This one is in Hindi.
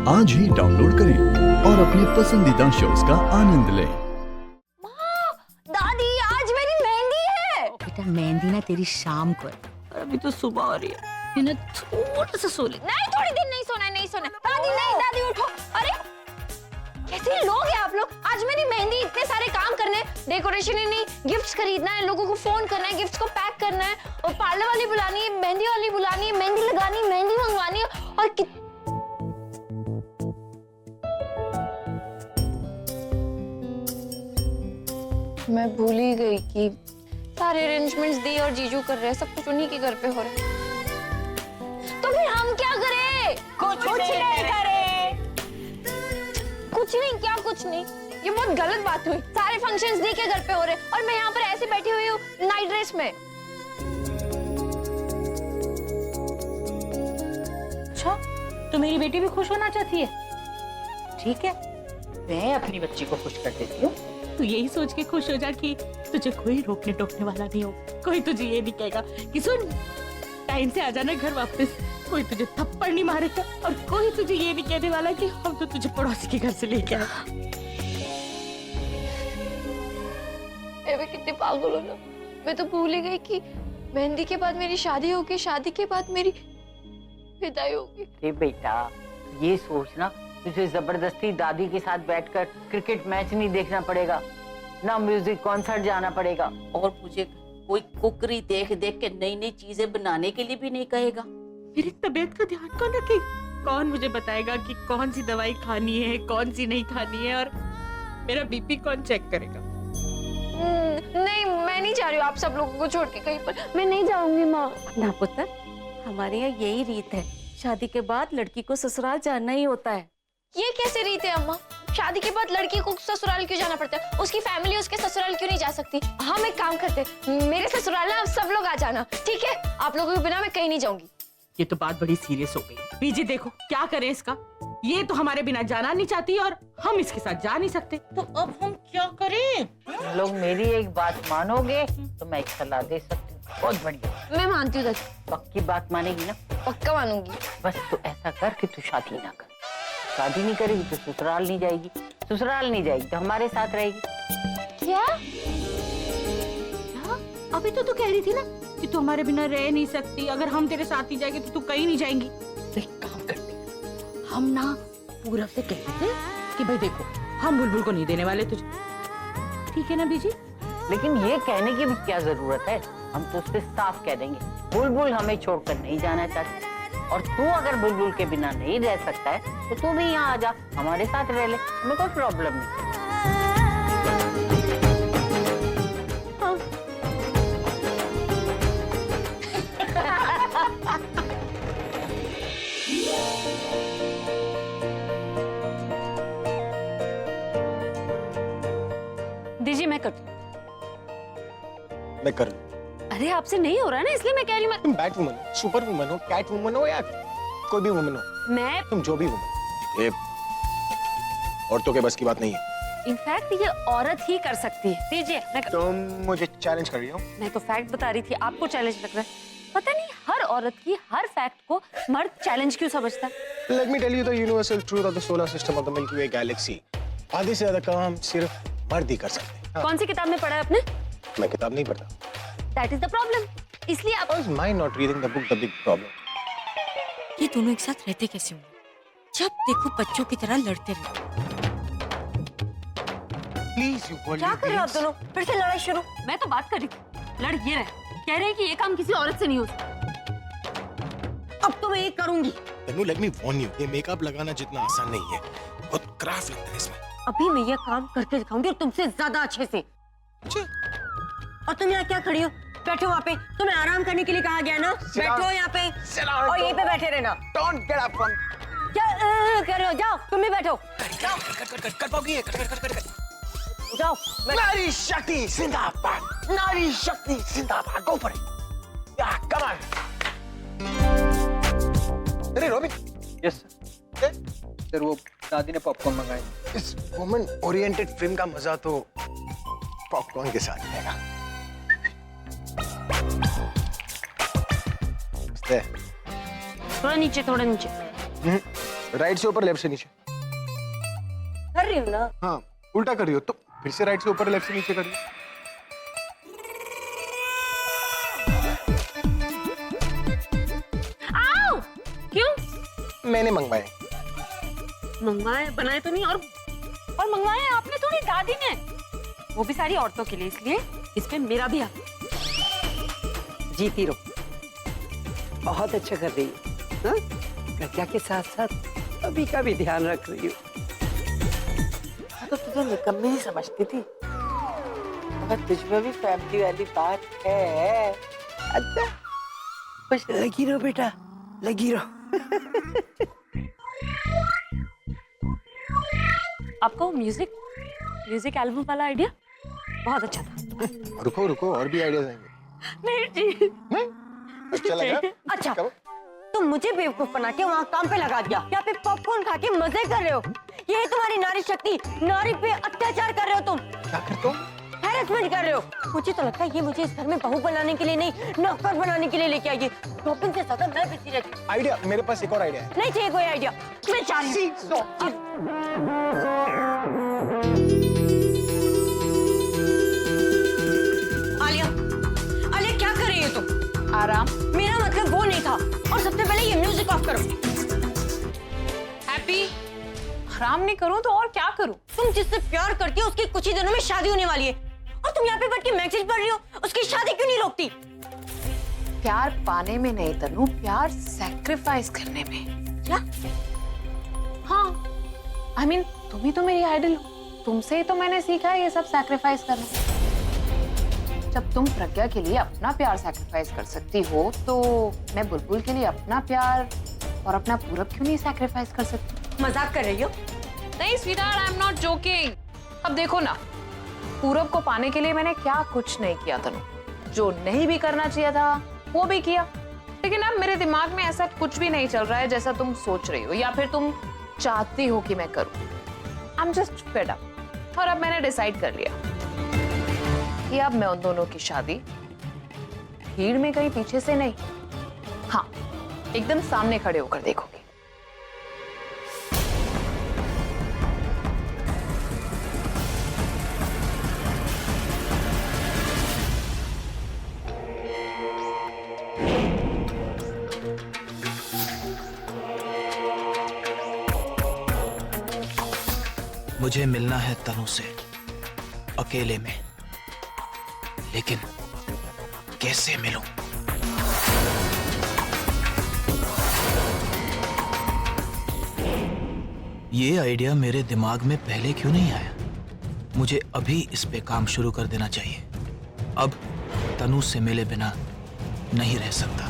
आज ही डाउनलोड करें और अपने पसंदीदा शोज का आनंद लें। माँ, दादी आज मेरी मेहंदी है। बेटा मेहंदी ना तेरी शाम को है और अभी तो सुबह हो रही है। ना थोड़ा सा सो ले। नहीं, थोड़ी दिन नहीं सोना है, नहीं सोना है। दादी नहीं, दादी उठो। अरे कैसे लोग हैं आप लोग। आज मेरी मेहंदी, इतने सारे काम करने हैं, डेकोरेशन ही नहीं, गिफ्ट्स खरीदना है, लोगों को फोन करना है, गिफ्ट्स को पैक करना है, और पार्लर वाली बुलानी है, मेहंदी वाली बुलानी है, मेहंदी लगानी, मेहंदी मंगवानी है, और मैं भूल ही गई कि सारे अरेंजमेंट्स दी और जीजू कर रहे हैं, सब कुछ उन्हीं के घर पे हो रहा है। तो फिर हम क्या करें? कुछ नहीं करें। कुछ नहीं, क्या कुछ नहीं? ये बहुत गलत बात हुई। सारे फंक्शंस दी के घर पे हो रहे हैं और मैं यहाँ पर ऐसे बैठी हुई हूँ नाइट ड्रेस में। अच्छा, तो मेरी बेटी भी खुश होना चाहती है। ठीक है, मैं अपनी बच्ची को खुश कर देती हूँ। तू यही सोच के खुश हो जा कि तुझे कोई रोकने टोकने वाला नहीं हो, कोई तुझे ये नहीं कहेगा कि सुन टाइम से आ जाना घर वापस, कोई तुझे थप्पड़ नहीं मारेगा, और कोई तुझे ये नहीं कहने वाला कि हम तो तुझे पड़ोसी के घर से लेके आए। मैं कितनी पागल हूँ ना। मैं तो भूल ही गई कि मेहंदी के बाद मेरी शादी होगी, शादी के बाद मेरी विदाई होगी। अरे बेटा, ये सोचना तुझे जबरदस्ती दादी के साथ बैठकर क्रिकेट मैच नहीं देखना पड़ेगा, ना म्यूजिक कॉन्सर्ट जाना पड़ेगा, और मुझे कोई कुकरी देख देख के नई नई चीजें बनाने के लिए भी नहीं कहेगा। मेरी तबीयत का ध्यान कौन रखेगा? कौन मुझे बताएगा कि कौन सी दवाई खानी है, कौन सी नहीं खानी है, और मेरा बीपी कौन चेक करेगा? नहीं, मैं नहीं जा रही हूँ आप सब लोगों को छोड़ के कहीं पर। मैं नहीं जाऊंगी माँ। ना पुत्र, हमारे यहाँ यही रीत है, शादी के बाद लड़की को ससुराल जाना ही होता है। ये कैसे रीत है अम्मा? शादी के बाद लड़की को ससुराल क्यों जाना पड़ता है? उसकी फैमिली उसके ससुराल क्यों नहीं जा सकती? हम एक काम करते, मेरे ससुराल ना सब लोग आ जाना, ठीक है? आप लोगों के बिना मैं कहीं नहीं जाऊंगी। ये तो बात बड़ी सीरियस हो गई। बीजी देखो क्या करें इसका, ये तो हमारे बिना जाना नहीं चाहती और हम इसके साथ जा नहीं सकते, तो अब हम क्या करें? तुम लोग मेरी एक बात मानोगे तो मैं एक सलाह दे सकती हूँ, बहुत बढ़िया। मैं मानती हूँ दादी। पक्की बात मानेगी ना? पक्का मानूंगी। बस तू ऐसा कर कि तू शादी ना कर। शादी नहीं करेगी तो ससुराल नहीं जाएगी, ससुराल नहीं जाएगी तो हमारे साथ रहेगी। क्या? अभी तो तू कह रही थी ना कि तू हमारे बिना रह नहीं सकती, अगर हम तेरे साथ ही जाएंगे तो तू कहीं नहीं जाएंगी। तो एक काम करते, हम ना पूरब से कहते थे कि भाई देखो हम बुलबुल को नहीं देने वाले तुझे, ठीक है ना बीजी? लेकिन ये कहने की भी क्या जरूरत है, हम तो उससे साफ कह देंगे बुलबुल हमें छोड़कर नहीं जाना चाहती, और तू अगर बुलबुल के बिना नहीं रह सकता है तो तू भी यहाँ आ जा, हमारे साथ रह ले, हमें कोई प्रॉब्लम नहीं। दीजिए, मैं करती। मैं कर लूं। अरे आपसे नहीं हो रहा है ना, इसलिए मैं कह रही हूँ। तुम बैट वुमन हो, सुपर वुमन हो, कैट वुमन हो, या कोई भी वुमन हो, मैं तुम जो भी वुमन, ये औरतों के बस की बात नहीं है। इनफैक्ट ये औरत ही कर सकती है। दीजिए, तुम मुझे चैलेंज कर रही हो? मैं तो फैक्ट बता रही थी, आपको चैलेंज लग रहा है। पता नहीं हर औरत की हर फैक्ट को मर्द चैलेंज क्यों समझता है। Let me tell you the universal truth of the solar system of the Milky Way galaxy. आधे से ज्यादा काम सिर्फ मर्द ही कर सकते हैं। हाँ। कौन सी किताब में पढ़ा है आपने? मैं किताब नहीं पढ़ता। That is the problem. इसलिए आप Was my not reading the book the big problem? ये दोनों एक साथ रहते कैसे होंगे? जब देखो बच्चों की तरह लड़ते रहते। Please, you worldly क्या कर रहे हो आप beings. दोनों? फिर से लड़ाई शुरू? मैं तो बात कर रही थी। लड़ ये रहे, कह रहे हैं कि ये काम किसी औरत से नहीं हो सकता। अब तो मैं ये करूंगी। तनु, let me warn you, ये मेकअप लगाना जितना आसान नहीं है, बहुत क्राफ्ट लगता है इसमें। अभी मैं ये काम करके दिखाऊंगी और तुमसे ज्यादा अच्छे से। अच्छा। और तुम यहाँ क्या खड़ी हो? बैठो वहाँ पे, तुम्हें आराम करने के लिए कहा गया ना। बैठो यहाँ पे और यहीं पे बैठे रहना। Don't get up from. क्या कर रहे हो? जाओ, तुम भी बैठो। जाओ, कर पाओगी? कर। जाओ। नारी शक्ति जिंदाबाद, नारी शक्ति जिंदाबाद, go for it. Yeah, come on. अरे रोबिन। यस सर, वो दादी ने पॉपकॉर्न मंगाए। इस वुमन ओरिएंटेड फिल्म का मजा तो पॉपकॉर्न के साथ आएगा। थोड़ा नीचे, थोड़ा नीचे। राइट से ऊपर लेफ्ट से नीचे। कर रही हूँ ना। हाँ उल्टा कर रही हो तो फिर से राइट से ऊपर लेफ्ट से नीचे करिए। आओ! क्यों? मैंने मंगवाए। मंगवाए बनाए तो नहीं, और मंगवाए आपने तो नहीं, दादी ने। वो भी सारी औरतों के लिए, इसलिए इसमें मेरा भी हाथ। जीती रहो, बहुत अच्छा कर रही है। हाँ? प्रज्ञा के साथ साथ अभी का भी ध्यान रख रही हो। तो तुझे निकम्मी ही समझती थी, मगर तुझमें भी फैमिली वाली बात है। अच्छा खुश लगी रहो बेटा, लगी रहो। आपको म्यूजिक एल्बम वाला आइडिया बहुत अच्छा था। रुको रुको, और भी आइडियाज आएंगे। नहीं जी। अच्छा लगा? अच्छा कब? तुम मुझे बेवकूफ बना के वहाँ काम पे लगा दिया, यहाँ पे पॉपकॉर्न खा के मजे कर रहे हो। ये तुम्हारी नारी शक्ति, नारी पे अत्याचार कर रहे हो तुम। क्या करते हो? हैरेसमेंट कर रहे हो। मुझे तो लगता है ये मुझे इस घर में बहू बनाने के लिए नहीं, नौकर बनाने के लिए लेके आई है। शॉपिंग से ज्यादा मैं बिजी रहती हूँ। आइडिया, मेरे पास एक और आइडिया है। नहीं चाहिए कोई आइडिया, मैं चाहती हूँ। आलिया, आलिया क्या कर रही है तुम? आराम। मेरा मतलब वो नहीं था। और सबसे पहले ये म्यूजिक ऑफ करो। हैप्पी, आराम नहीं करूं तो और क्या करूं? तुम जिससे प्यार करती हो उसकी कुछ ही दिनों में शादी होने वाली है, और तुम यहाँ पे बैठ के मैगजीन पढ़ रही हो। उसकी शादी क्यों नहीं रोकती? प्यार पाने में नहीं तनु, प्यार सैक्रिफाइस करने में। क्या? हाँ, I mean, तुम ही तो मेरी आइडल हो। तुमसे ही तो मैंने सीखा है ये सब सैक्रिफाइस करना। जब तुम प्रज्ञा के लिए अपना प्यार सैक्रिफाइस कर सकती हो, तो मैं बुलबुल के लिए अपना प्यार और अपना पूरब क्यों नहीं सैक्रिफाइस कर सकती? मजाक कर रही हो? नहीं sweetheart, I am not joking. अब देखो ना, पूरब को पाने के लिए मैंने क्या कुछ नहीं किया तनु। जो नहीं भी करना चाहिए था वो भी किया, लेकिन अब मेरे दिमाग में ऐसा कुछ भी नहीं चल रहा है जैसा तुम सोच रही हो या फिर तुम चाहती हो कि मैं करूं। I am just fed up. और अब मैंने डिसाइड कर लिया कि अब मैं उन दोनों की शादी भीड़ में कहीं पीछे से नहीं, हाँ एकदम सामने खड़े होकर देखोगे। मुझे मिलना है तनु से अकेले में, लेकिन कैसे मिलूं? ये आइडिया मेरे दिमाग में पहले क्यों नहीं आया? मुझे अभी इस पे काम शुरू कर देना चाहिए। अब तनु से मिले बिना नहीं रह सकता।